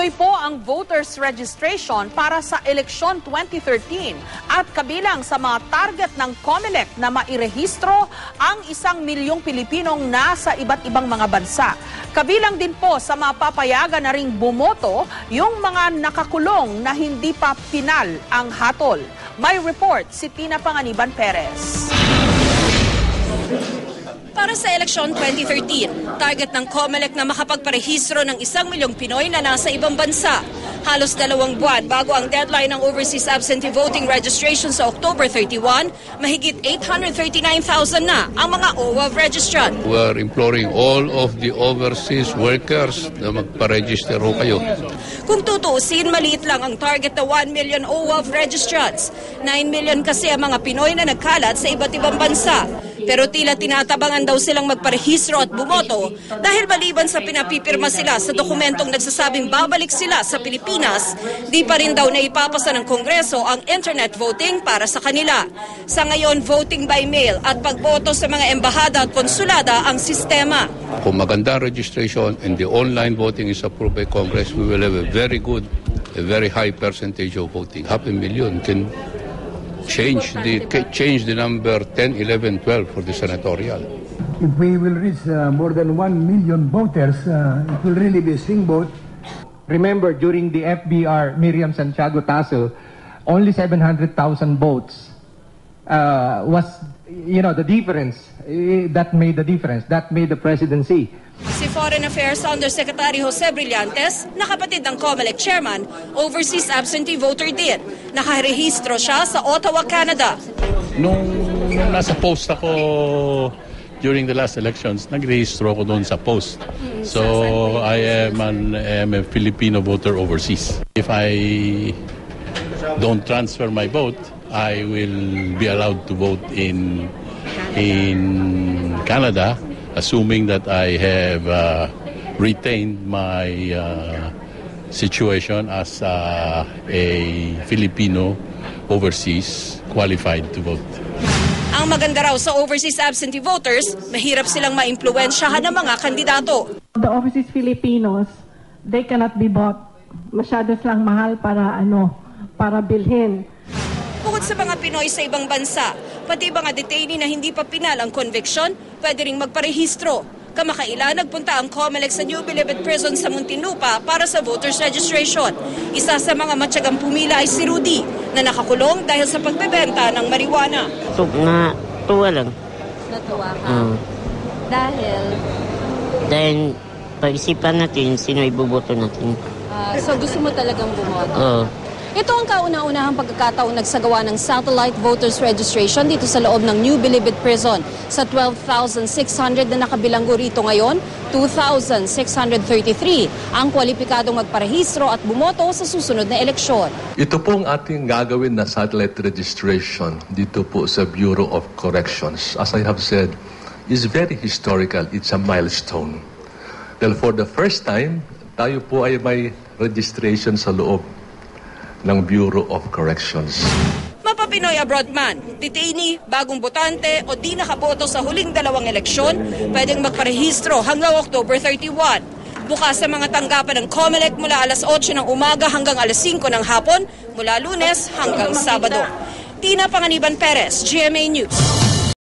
Pinoy po ang voters registration para sa eleksyon 2013 at kabilang sa mga target ng COMELEC na mairehistro ang 1 milyong Pilipinong nasa iba't ibang mga bansa. Kabilang din po sa mapapayagan na ring bumoto yung mga nakakulong na hindi pa pinal ang hatol. May report si Tina Panganiban Perez. Para sa eleksyon 2013, target ng COMELEC na makapagparehistro ng 1 milyong Pinoy na nasa ibang bansa. Halos 2 buwan bago ang deadline ng overseas absentee voting registration sa October 31, mahigit 839,000 na ang mga OWAV registrant. We are imploring all of the overseas workers na magpa-register ho kayo. Kung tutuusin, maliit lang ang target na 1 million OWAV registrants. 9 million kasi ang mga Pinoy na nagkalat sa iba't ibang bansa. Pero tila tinatabangan daw silang magparehistro at bumoto dahil maliban sa pinapipirma sila sa dokumentong nagsasabing babalik sila sa Pilipinas, di pa rin daw na ipapasa ng Kongreso ang internet voting para sa kanila. Sa ngayon, voting by mail at pagboto sa mga embahada at konsulada ang sistema. Kung maganda registration and the online voting is approved by Congress, we will have a very high percentage of voting. 500,000 can change the number 10, 11, 12 for the senatorial. If we will reach more than 1 million voters, it will really be a swing vote. Remember, during the FBR, Miriam Santiago Tasso, only 700,000 votes was, the difference. That made the difference. That made the presidency. Si Foreign Affairs Undersecretary Jose Brillantes, nakapatid ng COMELEC chairman, overseas absentee voter din. Nakarehistro siya sa Ottawa, Canada. Nung nasa post ako during the last elections, nagrehistro ako doon sa post. So I am a Filipino voter overseas. If I don't transfer my vote, I will be allowed to vote in Canada, assuming that I have retained my situation as a Filipino overseas qualified to vote. Ang maganda raw sa overseas absentee voters, mahirap silang maimpluwensyahan ng mga kandidato. The overseas Filipinos, they cannot be bought. Masyado silang mahal para bilhin. Bukod sa mga Pinoy sa ibang bansa, pati mga detainee na hindi pa pinal ang conviction, pwede ring magparehistro. Kamakailan, nagpunta ang COMELEC sa New Bilibid Prison sa Muntinlupa para sa voters registration. Isa sa mga matyagang pumila ay si Rudy, na nakakulong dahil sa pagbebenta ng marijuana. Natuwa lang. Natuwa ka? Dahil? Dahil pag-isipan natin sino iboboto natin. So gusto mo talagang bumoto? Oo. Ito ang kauna-unahang pagkakataong nagsagawa ng satellite voters registration dito sa loob ng New Bilibid Prison. Sa 12,600 na nakabilanggo rito ngayon, 2,633 ang kwalipikadong magparehistro at bumoto sa susunod na eleksyon. Ito pong ating gagawin na satellite registration dito po sa Bureau of Corrections. As I have said, is very historical. It's a milestone. Dahil for the first time, tayo po ay may registration sa loob ng Bureau of Corrections. Mapapinoy abroad man, detainee, bagong botante o di nakaboto sa huling 2 eleksyon, pwedeng magparehistro hanggang October 31. Bukas sa mga tanggapan ng COMELEC mula alas 8 ng umaga hanggang alas 5 ng hapon, mula Lunes hanggang Sabado. Tina Panganiban Perez, GMA News.